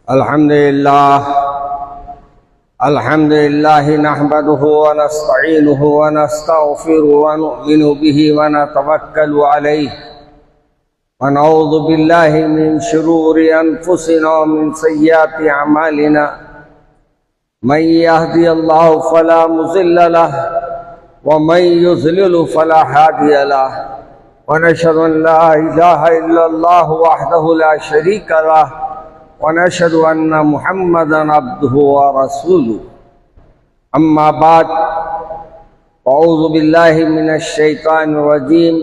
الحمد لله نحمده ونستعينه ونستغفره ونؤمن به ونتوكل عليه ونعوذ بالله من شرور أنفسنا ومن سيئات أعمالنا من يهدي الله فلا مضل له ومن يضلل فلا هادي له ونشهد أن لا إله إلا الله وحده لا شريك له ونشهد أن محمدا عبده ورسوله أما بعد أعوذ بالله من الشيطان الرجيم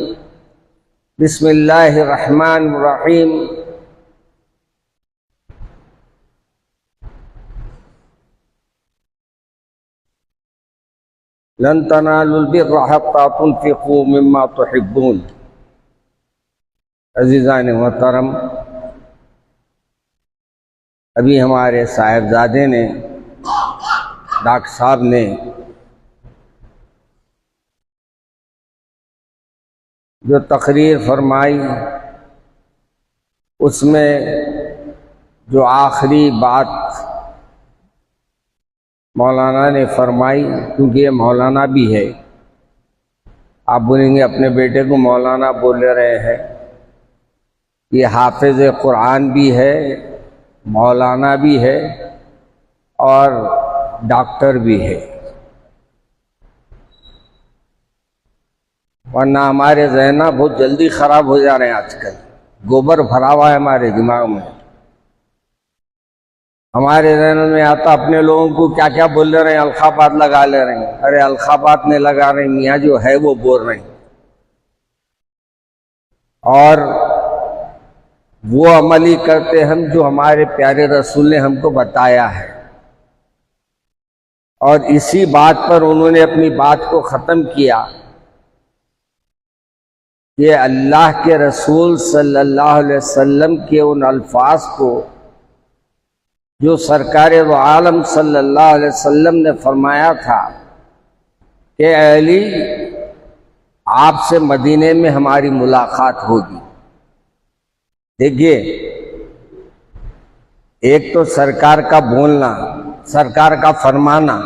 بسم الله الرحمن الرحيم لن تنالوا البر حتى تنفقوا مما تحبون۔ عزیزان محترم، ابھی ہمارے صاحبزادے نے، ڈاکٹر صاحب نے جو تقریر فرمائی، اس میں جو آخری بات مولانا نے فرمائی، کیونکہ یہ مولانا بھی ہے، آپ بولیں گے اپنے بیٹے کو مولانا بول رہے ہیں، یہ حافظ قرآن بھی ہے، مولانا بھی ہے اور ڈاکٹر بھی ہے، ورنہ ہمارے ذہن بہت جلدی خراب ہو جا رہے ہیں۔ آج کل گوبر بھرا ہوا ہے ہمارے دماغ میں، ہمارے ذہن میں آتا اپنے لوگوں کو کیا کیا بول رہے ہیں، القابات لگا لے رہے ہیں۔ ارے القابات نہیں لگا رہے ہیں، میاں جو ہے وہ بول رہے ہیں، اور وہ عملی کرتے ہم جو ہمارے پیارے رسول نے ہم کو بتایا ہے، اور اسی بات پر انہوں نے اپنی بات کو ختم کیا کہ اللہ کے رسول صلی اللہ علیہ وسلم کے ان الفاظ کو جو سرکار دو عالم صلی اللہ علیہ وسلم نے فرمایا تھا کہ اے علی، آپ سے مدینے میں ہماری ملاقات ہوگی۔ دیکھیے، ایک تو سرکار کا بولنا، سرکار کا فرمانا،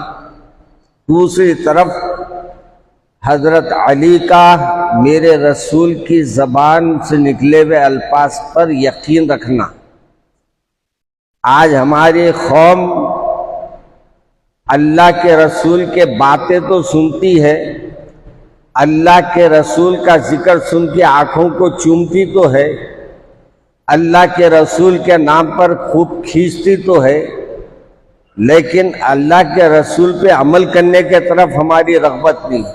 دوسری طرف حضرت علی کا میرے رسول کی زبان سے نکلے ہوئے الفاظ پر یقین رکھنا۔ آج ہماری قوم اللہ کے رسول کے باتیں تو سنتی ہے، اللہ کے رسول کا ذکر سن کے آنکھوں کو چومتی تو ہے، اللہ کے رسول کے نام پر خوب کھینچتی تو ہے، لیکن اللہ کے رسول پہ عمل کرنے کے طرف ہماری رغبت نہیں۔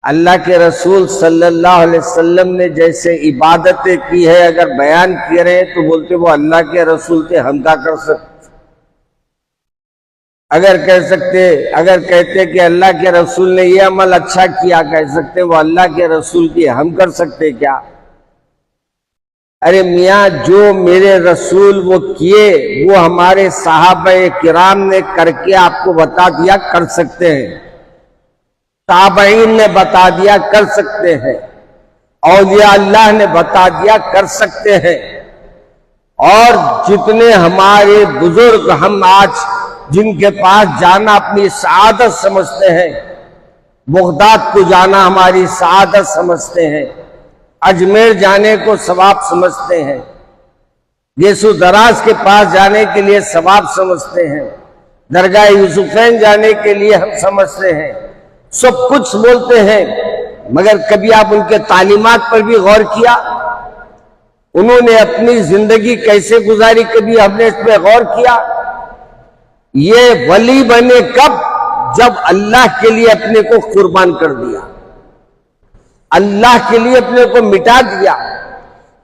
اللہ کے رسول صلی اللہ علیہ وسلم نے جیسے عبادتیں کی ہے، اگر بیان کیے رہے تو بولتے وہ اللہ کے رسول تھے، ہم کیا کر سکتے؟ اگر کہتے کہ اللہ کے رسول نے یہ عمل اچھا کیا، کہہ سکتے وہ اللہ کے رسول کی، ہم کر سکتے کیا؟ ارے میاں، جو میرے رسول وہ کیے وہ ہمارے صحابہ کرام نے کر کے آپ کو بتا دیا کر سکتے ہیں، تابعین نے بتا دیا کر سکتے ہیں، اولیاء اللہ نے بتا دیا کر سکتے ہیں، اور جتنے ہمارے بزرگ ہم آج جن کے پاس جانا اپنی سعادت سمجھتے ہیں، بغداد کو جانا ہماری سعادت سمجھتے ہیں، اجمیر جانے کو ثواب سمجھتے ہیں، یسوع دراز کے پاس جانے کے لیے ثواب سمجھتے ہیں، درگاہ یوسفین جانے کے لیے ہم سمجھتے ہیں، سب کچھ بولتے ہیں، مگر کبھی آپ ان کے تعلیمات پر بھی غور کیا؟ انہوں نے اپنی زندگی کیسے گزاری، کبھی ہم نے اس پہ غور کیا؟ یہ ولی بنے کب؟ جب اللہ کے لیے اپنے کو قربان کر دیا، اللہ کے لیے اپنے کو مٹا دیا،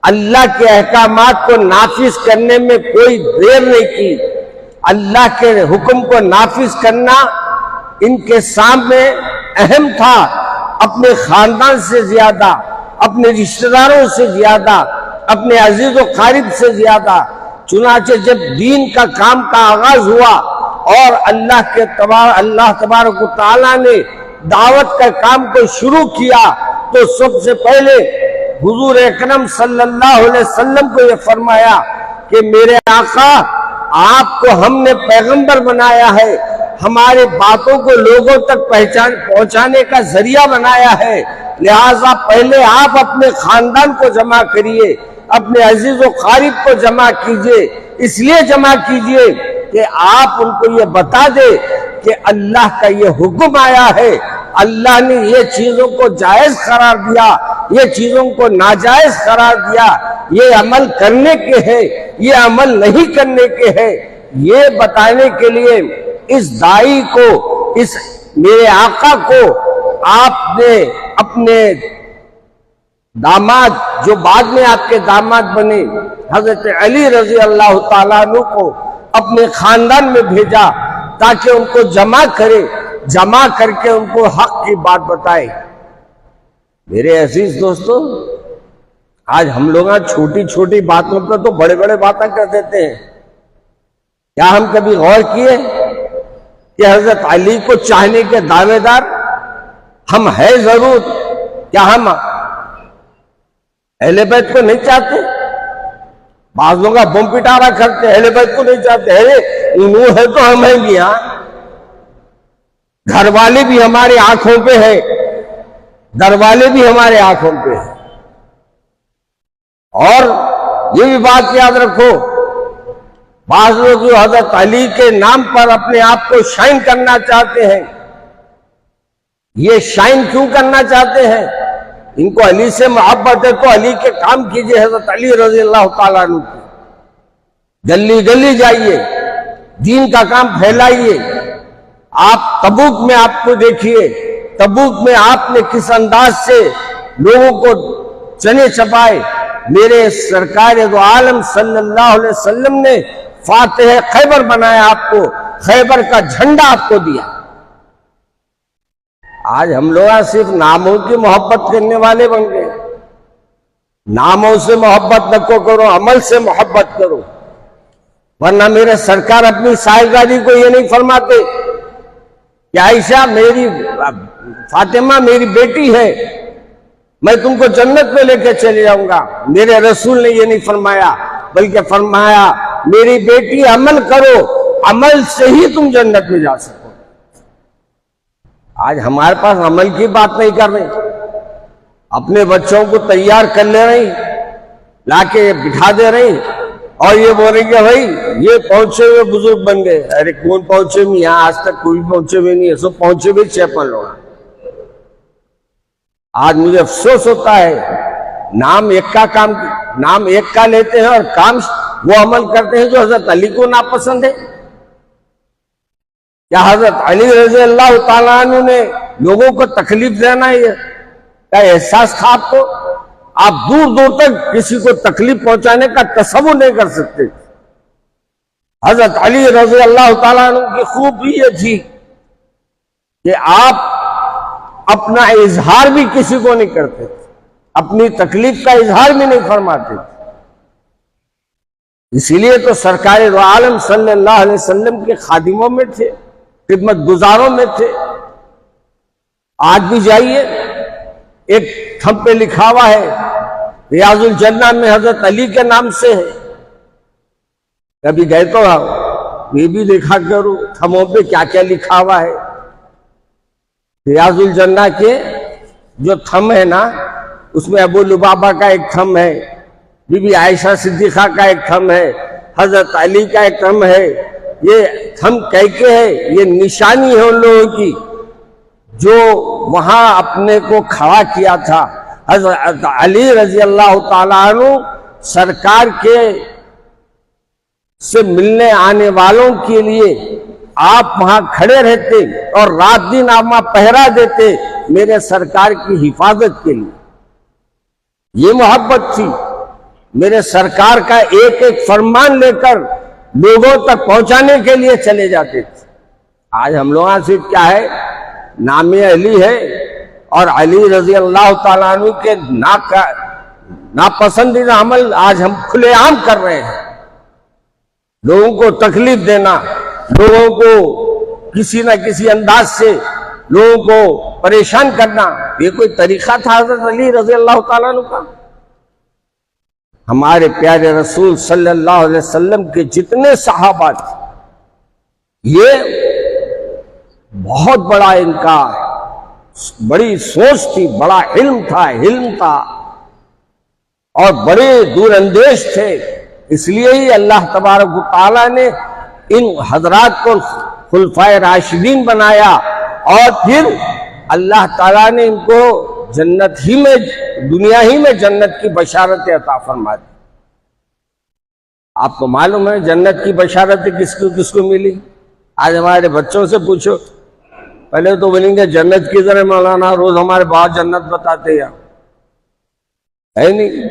اللہ کے احکامات کو نافذ کرنے میں کوئی دیر نہیں کی، اللہ کے حکم کو نافذ کرنا ان کے سامنے اہم تھا، اپنے خاندان سے زیادہ، اپنے رشتہ داروں سے زیادہ، اپنے عزیز و قارب سے زیادہ۔ چنانچہ جب دین کا کام کا آغاز ہوا اور اللہ تبارک و تعالیٰ نے دعوت کا کام کو شروع کیا، تو سب سے پہلے حضور اکرم صلی اللہ علیہ وسلم کو یہ فرمایا کہ میرے آقا آپ کو ہم نے پیغمبر بنایا ہے، ہمارے باتوں کو لوگوں تک پہنچانے کا ذریعہ بنایا ہے، لہٰذا پہلے آپ اپنے خاندان کو جمع کریے، اپنے عزیز و قریب کو جمع کیجئے، اس لیے جمع کیجئے کہ آپ ان کو یہ بتا دے کہ اللہ کا یہ حکم آیا ہے، اللہ نے یہ چیزوں کو جائز قرار دیا، یہ چیزوں کو ناجائز قرار دیا، یہ عمل کرنے کے ہیں، یہ عمل نہیں کرنے کے ہیں، یہ بتانے کے لیے اس داعی کو، اس میرے آقا کو آپ نے اپنے داماد، جو بعد میں آپ کے داماد بنے، حضرت علی رضی اللہ تعالیٰ عنہ کو اپنے خاندان میں بھیجا تاکہ ان کو جمع کرے، جمع کر کے ان کو حق کی بات بتائے۔ میرے عزیز دوستو، آج ہم لوگ چھوٹی چھوٹی باتوں پر تو بڑے بڑے باتیں کر دیتے ہیں۔ کیا ہم کبھی غور کیے کہ حضرت علی کو چاہنے کے دعوے دار ہم ہے ضرور؟ کیا ہم اہل بیت کو نہیں چاہتے؟ بعض لوگ بم پٹارا کرتے اہل بیت کو نہیں چاہتے، انہوں ہے تو ہم ہیں بھی، ہاں گھر والے بھی ہمارے آنکھوں پہ ہے، در والے بھی ہمارے آنکھوں پہ ہے۔ اور یہ بھی بات یاد رکھو، بعض لوگ جو حضرت علی کے نام پر اپنے آپ کو شائن کرنا چاہتے ہیں، یہ شائن کیوں کرنا چاہتے ہیں؟ ان کو علی سے محبت ہے تو علی کے کام کیجئے، حضرت علی رضی اللہ تعالیٰ عنہ کی گلی گلی جائیے، دین کا کام پھیلائیے۔ آپ تبوک میں آپ کو دیکھیے، تبوک میں آپ نے کس انداز سے لوگوں کو چنے چپائے۔ میرے سرکار دو عالم صلی اللہ علیہ وسلم نے فاتح خیبر بنایا، آپ کو خیبر کا جھنڈا آپ کو دیا۔ آج ہم لوگ صرف ناموں کی محبت کرنے والے بن گئے۔ ناموں سے محبت نہ کرو، عمل سے محبت کرو، ورنہ میرے سرکار اپنی سائیداری کو یہ نہیں فرماتے کہ عائشہ میری فاطمہ میری بیٹی ہے، میں تم کو جنت میں لے کے چلے جاؤں گا۔ میرے رسول نے یہ نہیں فرمایا، بلکہ فرمایا میری بیٹی عمل کرو، عمل سے ہی تم جنت میں جا سکو۔ آج ہمارے پاس عمل کی بات نہیں کر رہے، اپنے بچوں کو تیار کر لے رہی، لا کے بٹھا دے رہی، اور یہ بول رہی کہ بھائی یہ پہنچے ہوئے بزرگ بن گئے۔ ارے کون پہنچے ہوئے؟ یہاں آج تک کوئی پہنچے ہوئے نہیں ہے، سب پہنچے ہوئے 56 لوگ۔ آج مجھے افسوس ہوتا ہے، نام ایک کا لیتے ہیں اور کام وہ عمل کرتے ہیں جو حضرت علی کو ناپسند ہے۔ کیا حضرت علی رضی اللہ تعالیٰ عنہ نے لوگوں کو تکلیف دینا ہے کا احساس تھا آپ کو؟ آپ دور دور تک کسی کو تکلیف پہنچانے کا تصور نہیں کر سکتے۔ حضرت علی رضی اللہ تعالیٰ عنہ کی خوبی یہ تھی کہ آپ اپنا اظہار بھی کسی کو نہیں کرتے، اپنی تکلیف کا اظہار بھی نہیں فرماتے۔ اسی لیے تو سرکار دو عالم صلی اللہ علیہ وسلم کے خادموں میں تھے، خدمت گزاروں میں تھے۔ آج بھی جائیے، ایک تھم پہ لکھا ہوا ہے، ریاض الجنہ میں حضرت علی کے نام سے ہے۔ کبھی گئے تو یہ بھی دیکھا کرو تھموں پہ کیا کیا لکھا ہوا ہے۔ ریاض الجنہ کے جو تھم ہے نا، اس میں ابو لبابہ کا ایک تھم ہے، بی بی عائشہ صدیقہ کا ایک تھم ہے، حضرت علی کا ایک تھم ہے۔ یہ تھم کہہ کے ہے، یہ نشانی ہے ان لوگوں کی جو وہاں اپنے کو کھڑا کیا تھا۔ حضرت علی رضی اللہ تعالیٰ عنہ سرکار کے سے ملنے آنے والوں کے لیے آپ وہاں کھڑے رہتے اور رات دن آپ وہاں پہرا دیتے میرے سرکار کی حفاظت کے لیے۔ یہ محبت تھی، میرے سرکار کا ایک ایک فرمان لے کر لوگوں تک پہنچانے کے لیے چلے جاتے تھے۔ آج ہم لوگوں صرف کیا ہے، نام علی ہے اور علی رضی اللہ تعالیٰ عنہ کے ناپسندیدہ عمل آج ہم کھلے عام کر رہے ہیں۔ لوگوں کو تکلیف دینا، لوگوں کو کسی نہ کسی انداز سے لوگوں کو پریشان کرنا، یہ کوئی طریقہ تھا حضرت علی رضی اللہ تعالیٰ عنہ کا؟ ہمارے پیارے رسول صلی اللہ علیہ وسلم کے جتنے صحابہ تھے، یہ بہت بڑا ان کا بڑی سوچ تھی، بڑا علم تھا اور بڑے دور اندیش تھے. اس لیے ہی اللہ تبارک و تعالیٰ نے ان حضرات کو خلفائے راشدین بنایا، اور پھر اللہ تعالیٰ نے ان کو جنت ہی میں، دنیا ہی میں جنت کی بشارت عطا فرما دی. آپ کو معلوم ہے جنت کی بشارت کس کو ملی؟ آج ہمارے بچوں سے پوچھو، پہلے تو بولیں گے جنت کی طرح مولانا روز ہمارے بہت جنت بتاتے ہیں، ہے نہیں؟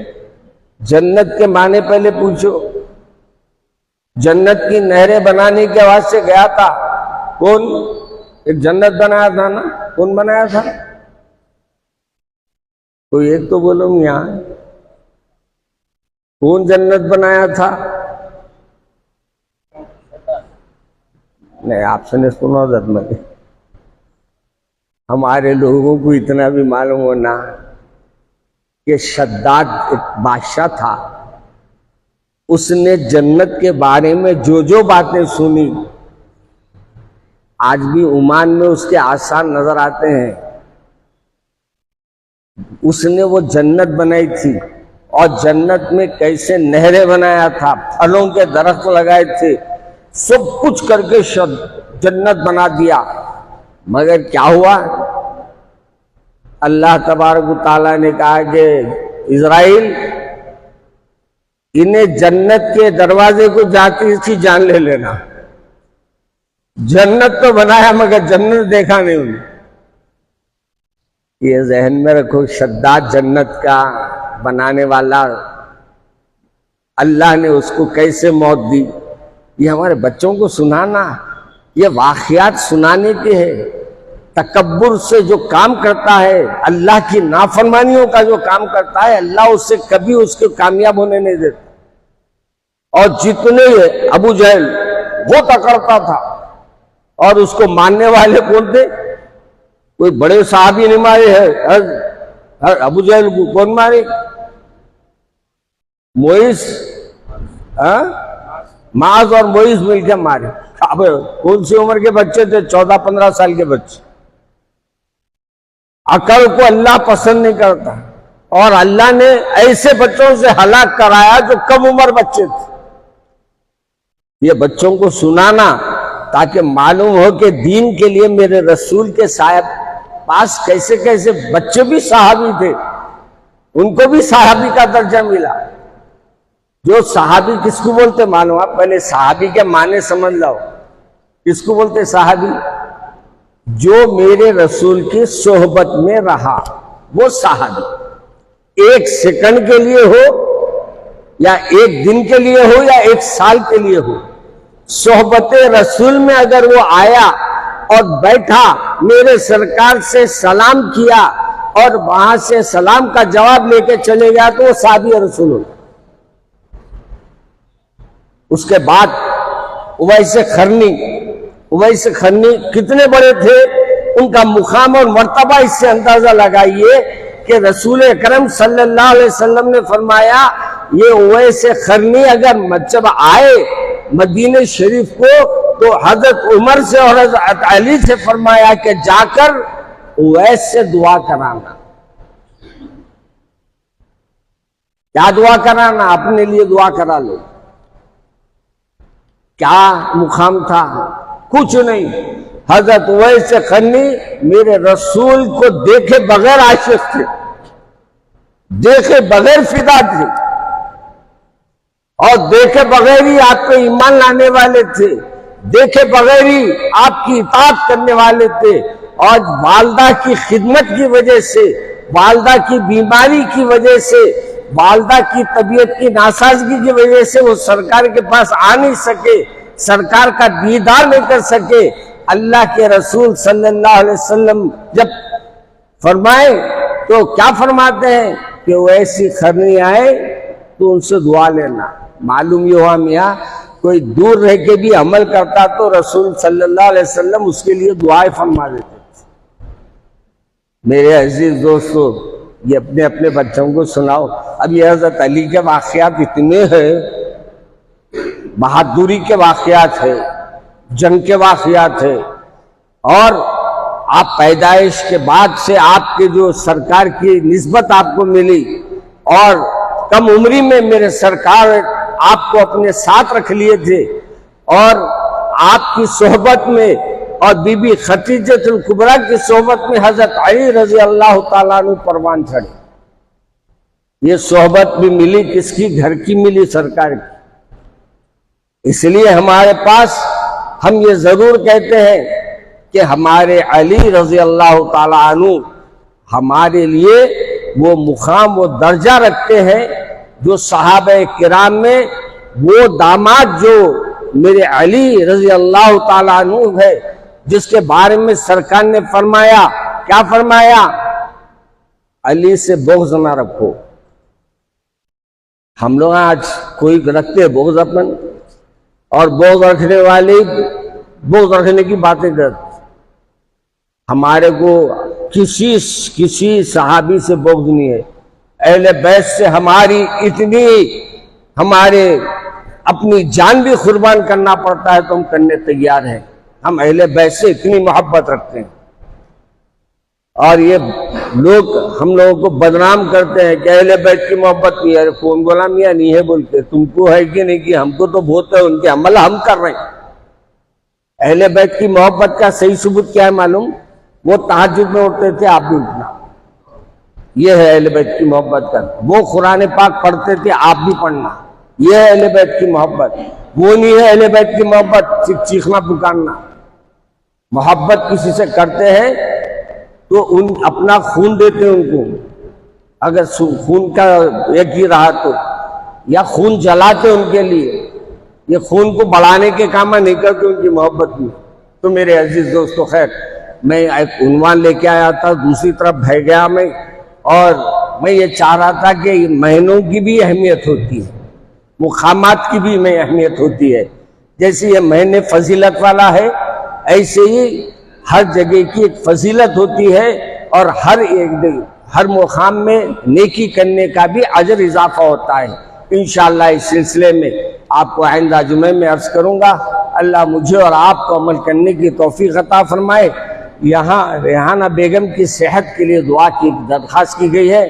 جنت کے معنی پہلے پوچھو. جنت کی نہریں بنانے کے واسطے گیا تھا کون؟ ایک جنت بنایا تھا نا، کون بنایا تھا؟ کوئی ایک تو بولو میاں، کون جنت بنایا تھا؟ نہیں، آپ سے نے سنا ضرور. ہمارے لوگوں کو اتنا بھی معلوم ہونا کہ شداد ایک بادشاہ تھا، اس نے جنت کے بارے میں جو باتیں سنی، آج بھی عمان میں اس کے آثار نظر آتے ہیں. اس نے وہ جنت بنائی تھی، اور جنت میں کیسے نہریں بنایا تھا، پھلوں کے درخت لگائے تھے، سب کچھ کر کے جنت بنا دیا. مگر کیا ہوا؟ اللہ تبارک و تعالیٰ نے کہا کہ اسرائیل، انہیں جنت کے دروازے کو جاتی تھی جان لے لینا. جنت تو بنایا مگر جنت دیکھا نہیں انہیں. یہ ذہن میں رکھو، شداد جنت کا بنانے والا، اللہ نے اس کو کیسے موت دی. یہ ہمارے بچوں کو سنانا، یہ واقعات سنانے کے ہیں. تکبر سے جو کام کرتا ہے، اللہ کی نافرمانیوں کا جو کام کرتا ہے، اللہ اس سے کبھی اس کو کامیاب ہونے نہیں دیتا. اور جتنے ابو جہل وہ پکڑتا تھا، اور اس کو ماننے والے کون تھے؟ کوئی بڑے صحابی نہیں مارے ہیں. ابو جہل کو کون مارے؟ موئس، معاذ اور موئس مل کے مارے. اب کون سی عمر کے بچے تھے؟ 14-15 سال کے بچے. عقل کو اللہ پسند نہیں کرتا، اور اللہ نے ایسے بچوں سے ہلاک کرایا جو کم عمر بچے تھے. یہ بچوں کو سنانا تاکہ معلوم ہو کہ دین کے لیے میرے رسول کے صاحب پاس کیسے کیسے بچے بھی صحابی تھے، ان کو بھی صحابی کا درجہ ملا. جو صحابی کس کو بولتے معلوم؟ آپ پہلے صحابی کے معنی سمجھ لو. کس کو بولتے صحابی؟ جو میرے رسول کی صحبت میں رہا وہ صحابی. ایک سیکنڈ کے لیے ہو یا ایک دن کے لیے ہو یا ایک سال کے لیے ہو، صحبت رسول میں اگر وہ آیا اور بیٹھا، میرے سرکار سے سلام کیا اور وہاں سے سلام کا جواب لے کے چلے گیا تو وہ صحابی رسول ہوگا. اس کے بعد اویس قرنی کتنے بڑے تھے، ان کا مقام اور مرتبہ اس سے اندازہ لگائیے کہ رسول اکرم صلی اللہ علیہ وسلم نے فرمایا یہ اویس قرنی اگر جب آئے مدینہ شریف کو تو حضرت عمر سے اور حضرت علی سے فرمایا کہ جا کر اویس سے دعا کرانا. کیا دعا کرانا؟ اپنے لیے دعا کرا لو. کیا مقام تھا؟ کچھ نہیں. حضرت اویس قرنی میرے رسول کو دیکھے بغیر عاشق تھے، دیکھے بغیر فدا تھے، اور دیکھے بغیر ہی آپ پہ ایمان لانے والے تھے، دیکھے بغیر ہی آپ کی اطاعت کرنے والے تھے. اور والدہ کی خدمت کی وجہ سے، والدہ کی بیماری کی وجہ سے، والدہ کی طبیعت کی ناسازگی کی وجہ سے وہ سرکار کے پاس آ نہیں سکے، سرکار کا دیدار نہیں کر سکے. اللہ کے رسول صلی اللہ علیہ وسلم جب فرمائے تو کیا فرماتے ہیں کہ وہ ایسی قرنی آئے تو ان سے دعا لینا. معلوم یہ ہوا میاں کوئی دور رہ کے بھی عمل کرتا تو رسول صلی اللہ علیہ وسلم اس کے لیے دعائیں فرما دیتے تھے. میرے عزیز دوستو، یہ اپنے اپنے بچوں کو سناؤ. اب یہ حضرت علی کے واقعات اتنے ہیں، بہادری کے واقعات ہیں، جنگ کے واقعات ہیں، اور آپ پیدائش کے بعد سے آپ کے جو سرکار کی نسبت آپ کو ملی، اور کم عمری میں میرے سرکار آپ کو اپنے ساتھ رکھ لیے تھے، اور آپ کی صحبت میں اور بی بی خدیجہ الکبریٰ کی صحبت میں حضرت علی رضی اللہ تعالیٰ عنہ پروان چڑھے. یہ صحبت بھی ملی کس کی؟ گھر کی ملی، سرکار کی. اس لیے ہمارے پاس ہم یہ ضرور کہتے ہیں کہ ہمارے علی رضی اللہ تعالیٰ عنہ ہمارے لیے وہ مقام و درجہ رکھتے ہیں جو صحابہ کرام میں وہ داماد جو میرے علی رضی اللہ تعالیٰ عنہ ہے، جس کے بارے میں سرکار نے فرمایا، کیا فرمایا؟ علی سے بغض نہ رکھو. ہم لوگ آج کوئی رکھتے بغض اپن، اور بغض رکھنے والے بغض رکھنے کی باتیں کرتے. ہمارے کو کسی صحابی سے بغض نہیں ہے. اہل بیت سے ہماری اتنی، ہمارے اپنی جان بھی قربان کرنا پڑتا ہے تو ہم کرنے تیار ہیں. ہم اہل بیت سے اتنی محبت رکھتے ہیں. اور یہ لوگ ہم لوگوں کو بدنام کرتے ہیں کہ اہل بیت کی محبت نہیں ہے. کون بولا میاں نہیں ہے بولتے؟ تم کو ہے کہ نہیں؟ کہ ہم کو تو بہت ہے، ان کے عمل ہم کر رہے ہیں. اہل بیت کی محبت کا صحیح ثبوت کیا ہے معلوم؟ وہ تہجد میں اٹھتے تھے، آپ بھی اٹھنا. یہ ہے اہل بیت کی محبت کا. وہ قرآن پاک پڑھتے تھے، آپ بھی پڑھنا. یہ ہے اہل بیت کی محبت. وہ نہیں ہے اہل بیت کی محبت چیخنا پکارنا. محبت کسی سے کرتے ہیں تو ان اپنا خون دیتے ہیں ان کو، اگر خون کا ایک ہی رہا تو، یا خون جلاتے ان کے لیے. یہ خون کو بڑھانے کے کام نہیں کرتے ان کی محبت میں. تو میرے عزیز دوستو، خیر میں ایک عنوان لے کے آیا تھا، دوسری طرف بہ گیا میں، اور میں یہ چاہ رہا تھا کہ مہینوں کی بھی اہمیت ہوتی ہے، مقامات کی بھی میں اہمیت ہوتی ہے. جیسے یہ مہینے فضیلت والا ہے، ایسے ہی ہر جگہ کی ایک فضیلت ہوتی ہے، اور ہر مقام میں نیکی کرنے کا بھی اجر اضافہ ہوتا ہے. انشاءاللہ اس سلسلے میں آپ کو آئندہ جمعے میں عرض کروں گا. اللہ مجھے اور آپ کو عمل کرنے کی توفیق عطا فرمائے. یہاں ریحانہ بیگم کی صحت کے لیے دعا کی درخواست کی گئی ہے.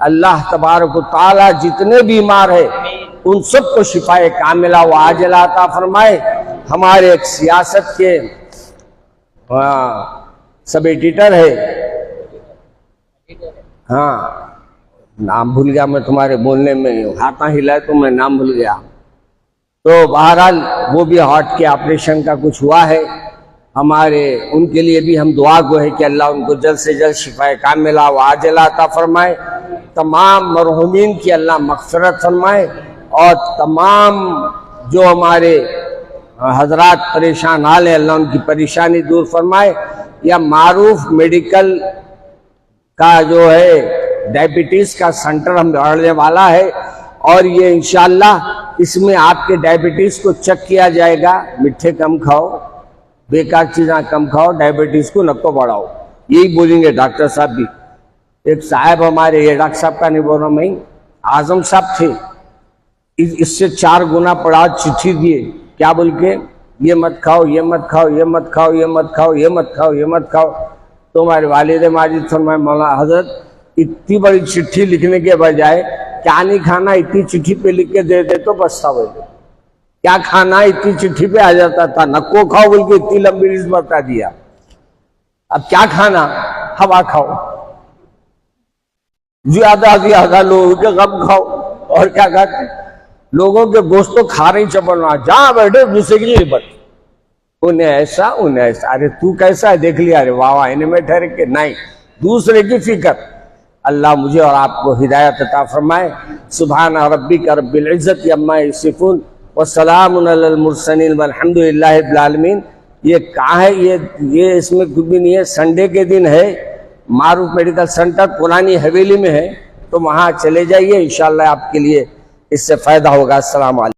اللہ تبارک و تعالی جتنے بیمار ہیں ان سب کو شفائے کاملہ و عاجلہ عطا فرمائے. ہمارے ایک سیاست کے سب ایڈیٹر ہے، ہاں نام بھول گیا میں تمہارے بولنے میں، ہاتھاں ہلائے تو میں نام بھول گیا. تو بہرحال وہ بھی ہارٹ کے آپریشن کا کچھ ہوا ہے. ہمارے ان کے لیے بھی ہم دعا گو ہے کہ اللہ ان کو جلد سے جلد شفائے کاملہ و عاجلہ عطا فرمائے. تمام مرحومین کی اللہ مغفرت فرمائے، اور تمام جو ہمارے حضرات پریشان حال ہیں اللہ ان کی پریشانی دور فرمائے. یا معروف میڈیکل کا جو ہے ڈائبٹیز کا سنٹر ہم بڑھنے والا ہے، اور یہ انشاءاللہ اس میں آپ کے ڈائبٹیز کو چیک کیا جائے گا. مٹھے کم کھاؤ، بیکار چیزاں کم کھاؤ، ڈائبٹیز کو نہ کو بڑھاؤ، یہی بولیں گے ڈاکٹر صاحب بھی. ایک صاحب ہمارے، یہ ڈاکٹر صاحب کا نہیں بول رہا میں، اعظم صاحب تھے، اس سے 4 گنا پڑا چٹھی دیے، کیا بول کے؟ یہ مت کھاؤ، یہ مت کھاؤ، یہ مت کھاؤ، یہ مت کھاؤ، یہ مت کھاؤ، یہ مت کھاؤ. تو ہمارے والد ماجد فرمائے مولانا حضرت اتنی بڑی چٹھی لکھنے کے بجائے کیا نہیں کھانا اتنی چٹھی پہ لکھ کے دے دے تو بس تھا. وہ کیا کھانا اتنی چٹھی پہ آ جاتا تھا. نکو کھاؤ بول کے اتنی لمبی لسٹ بتا دیا. اب کیا کھانا؟ ہوا کھاؤ، زیادہ لوگوں کے غم کھاؤ. اور کیا کھاتے؟ لوگوں کے گوشت تو کھا رہی چپڑنا، جہاں بیٹھے دوسرے کی غیبت، انہیں ایسا انہیں ایسا. ارے تو کیسا ہے دیکھ لیا، ارے واہ واہ انہیں میں ٹھہر کے نہیں، دوسرے کی فکر. اللہ مجھے اور آپ کو ہدایت عطا فرمائے. سبحان ربک رب العزت عما یصفون والسلام علی المرسلین والحمد للہ رب العالمین. یہ کہاں ہے؟ یہ اس میں کچھ بھی نہیں ہے. سنڈے کے دن ہے، معروف میڈیکل سینٹر پرانی حویلی میں ہے، تو وہاں چلے جائیے، انشاءاللہ آپ کے لیے اس سے فائدہ ہوگا. السلام علیکم.